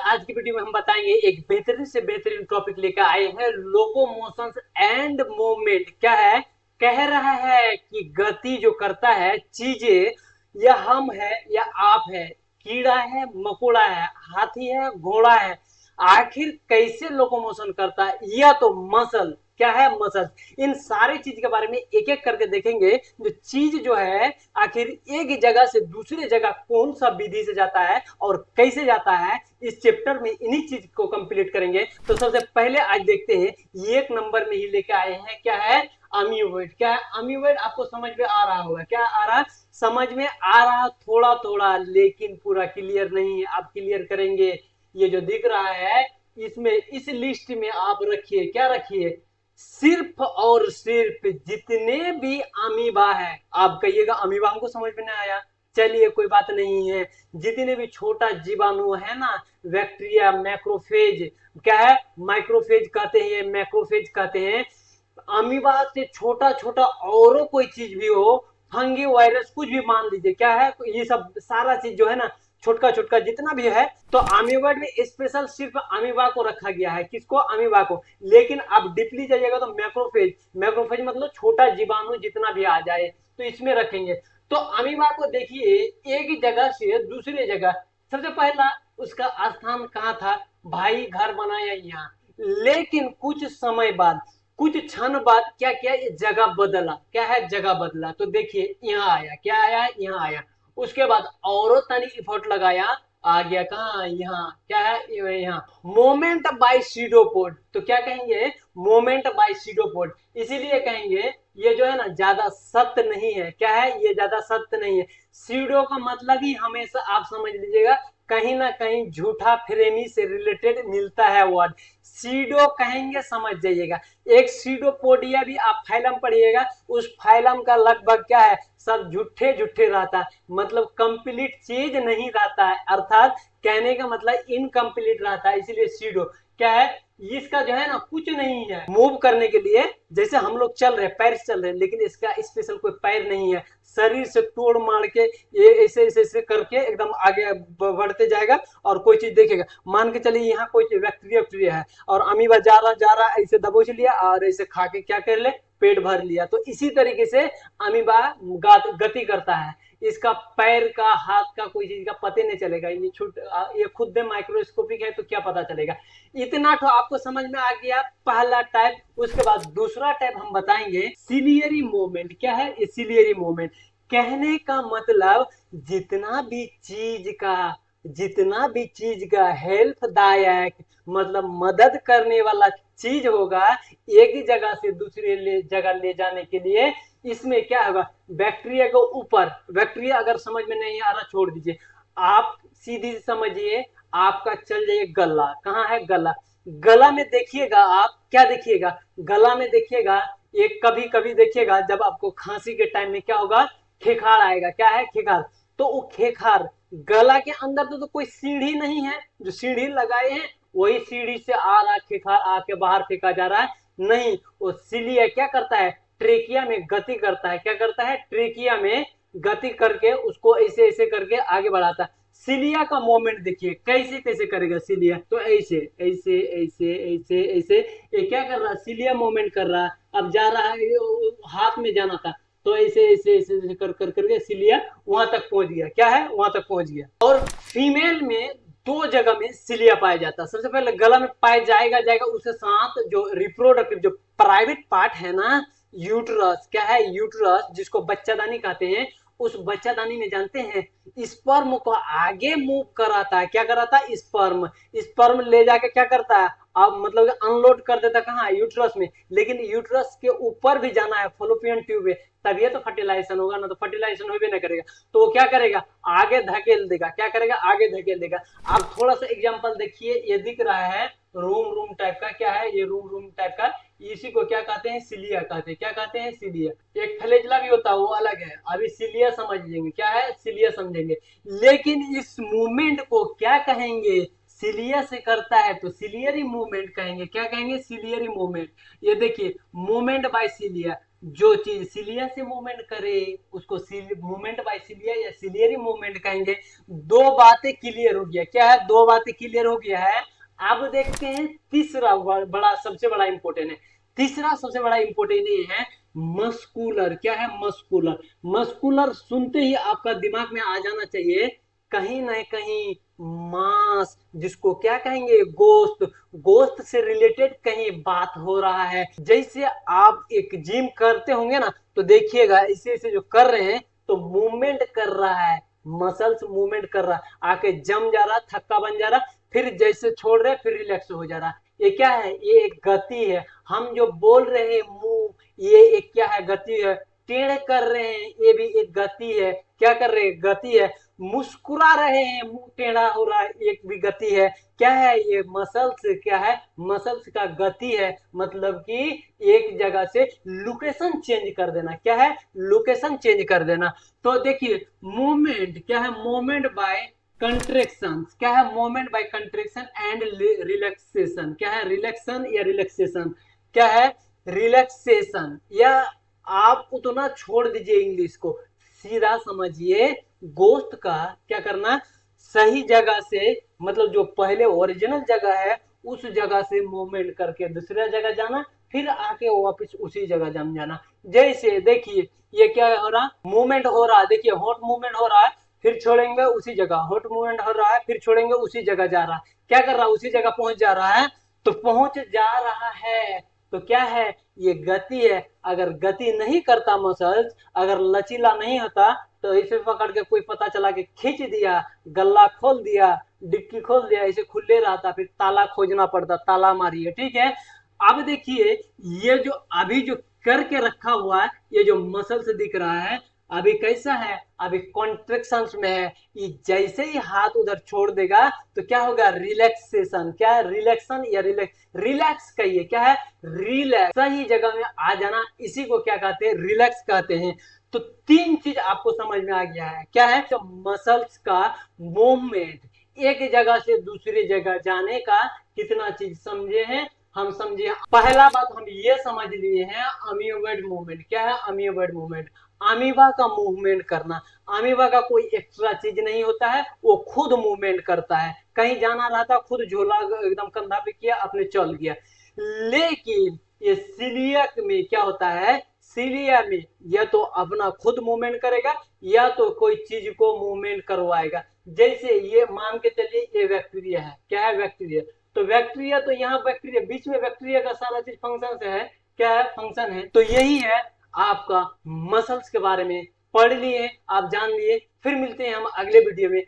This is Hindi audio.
आज की वीडियो में हम बताएंगे एक बेहतरीन से बेहतरीन टॉपिक लेकर आए हैं, लोकोमोशन एंड मूवमेंट। क्या है? कह रहा है कि गति जो करता है चीजें, या हम है या आप है, कीड़ा है मकोड़ा है, हाथी है घोड़ा है, आखिर कैसे लोकोमोशन करता है, या तो मसल, क्या है मसल। इन सारी चीज के बारे में एक एक करके देखेंगे। जो चीज जो है आखिर एक जगह से दूसरे जगह कौन सा विधि से जाता है और कैसे जाता है, इस चैप्टर में इन्हीं चीज को कंप्लीट करेंगे। तो सबसे पहले आज देखते हैं, ये एक नंबर में ही लेके आए हैं, क्या है? अमीबॉइड। क्या है अमीबॉइड? आपको समझ में आ रहा होगा। क्या आ रहा? समझ में आ रहा थोड़ा थोड़ा, लेकिन पूरा क्लियर नहीं है। आप क्लियर करेंगे। ये जो दिख रहा है इसमें, इस लिस्ट में आप रखिए, क्या रखिए? सिर्फ और सिर्फ जितने भी अमीबा है। आप कहिएगा अमीबा हमको समझ में नहीं आया, चलिए कोई बात नहीं है। जितने भी छोटा जीवाणु है ना, बैक्टीरिया, मैक्रोफेज, क्या है माइक्रोफेज कहते हैं, मैक्रोफेज कहते हैं। अमीबा से छोटा छोटा और कोई चीज भी हो, फंगी वायरस कुछ भी मान लीजिए, क्या है ये सब सारा चीज जो है ना, छोटका छोटका जितना भी है, तो अमीबा में स्पेशल सिर्फ अमीबा को रखा गया है। किसको? अमीबा को। लेकिन आप डीपली जाइएगा तो मैक्रोफेज, मैक्रोफेज मतलब छोटा जीवाणु जितना भी आ जाए तो इसमें रखेंगे। तो अमीबा को देखिए, एक जगह से दूसरे जगह, सबसे पहला उसका स्थान कहाँ था भाई? घर बनाया यहाँ। लेकिन कुछ समय बाद, कुछ क्षण बाद क्या किया? ये जगह बदला। क्या है? जगह बदला। तो देखिए यहाँ आया, क्या आया? यहाँ आया। उसके बाद और तनी इफर्ट लगाया, आ गया कहाँ? यहाँ। क्या है? यहाँ। Movement by pseudopod. तो क्या कहेंगे? Movement by pseudopod. इसीलिए कहेंगे ये जो है ना ज्यादा सत्य नहीं है। क्या है? ये ज्यादा सत्य नहीं है। सीडो का मतलब ही हमेशा आप समझ लीजिएगा, कहीं ना कहीं झूठा फ्रेमी से रिलेटेड मिलता है वर्ड। सीडो कहेंगे, समझ जाइएगा। एक सीडोपोडिया भी आप फाइलम पढ़िएगा, उस फाइलम का लगभग क्या है, सब झूठे झूठे रहता है, मतलब कंप्लीट चीज नहीं रहता है, अर्थात कहने का मतलब इनकम्प्लीट रहता है। इसीलिए सीडो क्या है, इसका जो है ना कुछ नहीं है मूव करने के लिए। जैसे हम लोग चल रहे हैं, पैर से चल रहे हैं, लेकिन इसका स्पेशल कोई पैर नहीं है। शरीर से तोड़ मार के ये ऐसे ऐसे ऐसे करके एकदम आगे बढ़ते जाएगा और कोई चीज देखेगा। मान के चलिए यहाँ कोई बैक्टीरिया बैक्टीरिया है और अमीबा जा रहा ऐसे दबोच लिया और ऐसे खा के क्या कर ले, पेट भर लिया। तो इसी तरीके से अमीबा गति करता है। इसका पैर का, हाथ का, कोई चीज का पता नहीं चलेगा। ये खुद में माइक्रोस्कोपिक है तो क्या पता चलेगा। इतना तो आपको समझ में आ गया, पहला टाइप। उसके बाद दूसरा टाइप हम बताएंगे सिलियरी मूवमेंट। क्या है ये सिलियरी मूवमेंट? कहने का मतलब जितना भी चीज का हेल्पदायक, मतलब मदद करने वाला चीज होगा, एक ही जगह से दूसरे जगह ले जाने के लिए, इसमें क्या होगा? बैक्टीरिया के ऊपर, बैक्टीरिया अगर समझ में नहीं आ रहा छोड़ दीजिए, आप सीधी समझिए। आपका चल जाइए गला। कहाँ है गला? गला में देखिएगा आप, क्या देखिएगा? गला में देखिएगा, एक कभी कभी देखिएगा जब आपको खांसी के टाइम में क्या होगा, खेखार आएगा। क्या है? खेखार। तो वो खेखार, गला के अंदर तो कोई सीढ़ी नहीं है, जो सीढ़ी लगाए हैं वही सीढ़ी से आ रहा खेखार, आके बाहर फेंका जा रहा है। नहीं, वो सिलिया क्या करता है, ट्रेकिया में गति करता है। क्या करता है? ट्रेकिया में गति करके उसको ऐसे ऐसे करके आगे बढ़ाता है। सिलिया का मूवमेंट देखिए, कैसे कैसे करेगा सिलिया, तो ऐसे ऐसे ऐसे ऐसे ऐसे, ये क्या कर रहा है? सिलिया मूवमेंट कर रहा है। अब जा रहा है, हाथ में जाना था तो ऐसे ऐसे ऐसे ऐसे कर कर करके सिलिया वहां तक पहुंच गया। क्या है? वहां तक पहुंच गया। और फीमेल में दो जगह में सिलिया पाया जाता है। सबसे पहले गला में पाया जाएगा जाएगा उसके साथ जो रिप्रोडक्टिव, जो प्राइवेट पार्ट है ना, यूट्रस। क्या है? यूट्रस, जिसको बच्चादानी कहते हैं। उस बच्चादानी में जानते हैं स्पर्म को आगे मूव कराता है। क्या कराता है? स्पर्म। स्पर्म ले जाके क्या करता है, अब मतलब अनलोड कर देता कहाँ? यूट्रस में। लेकिन यूट्रस के ऊपर भी जाना है, फॉलोपियन ट्यूब में, तभी तो फर्टिलाइजेशन होगा ना, तो फर्टिलाइजेशन हो भी नहीं करेगा तो वो क्या करेगा? आगे धकेल देगा। क्या करेगा? आगे धकेल देगा। आप थोड़ा सा एग्जांपल देखिए, ये दिख रहा है रूम रूम टाइप का। क्या है ये? रूम रूम टाइप का। इसी को क्या कहते हैं? सिलिया कहते हैं। क्या कहते हैं? सिलिया। एक फ्लैजेला भी होता है, वो अलग है। अभी सिलिया समझ लेंगे। क्या है? सिलिया समझेंगे। लेकिन इस मूवमेंट को क्या कहेंगे? सिलिया से करता है तो सिलियरी मूवमेंट कहेंगे। क्या कहेंगे? Ciliary movement. ये देखिए, मूवमेंट बाय सिलिया। जो चीज सिलिया से मूवमेंट करे उसको मूवमेंट बाय सिलिया या सिलियरी मूवमेंट कहेंगे। दो बातें क्लियर हो गया, क्या है, दो बातें क्लियर हो गया है। अब देखते हैं तीसरा बड़ा सबसे बड़ा इंपॉर्टेंट है। तीसरा सबसे बड़ा इंपॉर्टेंट ये है मस्कुलर। क्या है, मस्कुलर। मस्कुलर सुनते ही आपका दिमाग में आ जाना चाहिए कहीं ना कहीं मांस, जिसको क्या कहेंगे, गोश्त। गोश्त से रिलेटेड कहीं बात हो रहा है। जैसे आप एक जिम करते होंगे ना, तो देखिएगा इसे इसे जो कर रहे हैं तो मूवमेंट कर रहा है, मसल्स मूवमेंट कर रहा है, आके जम जा रहा, थक्का बन जा रहा, फिर जैसे छोड़ रहे फिर रिलैक्स हो जा रहा। ये क्या है, ये एक गति है। हम जो बोल रहे हैं मुंह, ये एक क्या है, गति है। टेढ़ कर रहे हैं, ये भी एक गति है। क्या कर रहे हैं, गति है। मुस्कुरा रहे हैं, मुंह टेढ़ा हो रहा है, एक भी गति है। क्या है, ये मसल्स, क्या है, मसल्स का गति है। मतलब कि एक जगह से लोकेशन चेंज कर देना। क्या है, लोकेशन चेंज कर देना। तो देखिए मूवमेंट क्या है, मूवमेंट बाय कंट्रेक्शन। क्या है, movement by contraction and relaxation. क्या है, रिलैक्शन या रिलैक्सेशन। क्या है, रिलैक्सेशन। या आप उतना छोड़ दीजिए इंग्लिश को, सीधा समझिए गोश्त का क्या करना, सही जगह से, मतलब जो पहले ओरिजिनल जगह है उस जगह से मूवमेंट करके दूसरा जगह जाना, फिर आके वापस उसी जगह जम जाना। जैसे देखिए ये क्या हो रहा, मूवमेंट हो रहा है, देखिए हॉट मूवमेंट हो रहा है, फिर छोड़ेंगे उसी जगह, हॉट मूवमेंट हो रहा है, फिर छोड़ेंगे उसी जगह जा रहा है। क्या कर रहा है, उसी जगह पहुंच जा रहा है। तो पहुंच जा रहा है तो क्या है, ये गति है। अगर गति नहीं करता मसल्स, अगर लचीला नहीं होता, तो इसे पकड़ के कोई पता चला कि खींच दिया, गला खोल दिया, डिक्की खोल दिया, इसे खुले रहता, फिर ताला खोजना पड़ता, ताला मारिए, ठीक है। अब देखिए ये जो अभी जो करके रखा हुआ है, ये जो मसल्स दिख रहा है, अभी कैसा है, अभी कॉन्ट्रेक्शंस में है। ये जैसे ही हाथ उधर छोड़ देगा तो क्या होगा, रिलैक्सेशन। क्या है, रिलैक्सन या रिलैक्स कहिए। क्या है, रिलैक्स, सही जगह में आ जाना, इसी को क्या कहते हैं, रिलैक्स कहते हैं। तो तीन चीज आपको समझ में आ गया है। क्या है, तो मसल्स का मूवमेंट, एक जगह से दूसरी जगह जाने का कितना चीज समझे हैं हम, समझे। पहला बात हम ये समझ लिए हैं, अमीबॉइड मूवमेंट। क्या है, अमीबॉइड मूवमेंट, अमीबा का मूवमेंट करना। अमीबा का कोई एक्स्ट्रा चीज नहीं होता है, वो खुद मूवमेंट करता है। कहीं जाना रहता खुद झोला एकदम कंधा पे किया, अपने चल गया। लेकिन ये सीलियक में क्या होता है, सीलिया में या तो अपना खुद मूवमेंट करेगा या तो कोई चीज को मूवमेंट करवाएगा। जैसे ये मान के चलिए ये बैक्टीरिया है। क्या है, बैक्टीरिया। तो बैक्टीरिया, तो यहाँ बैक्टीरिया बीच में, बैक्टीरिया का सारा चीज फंक्शन से है। क्या है, फंक्शन है। तो यही है आपका मसल्स के बारे में, पढ़ लिए, आप जान लिए। फिर मिलते हैं हम अगले वीडियो में।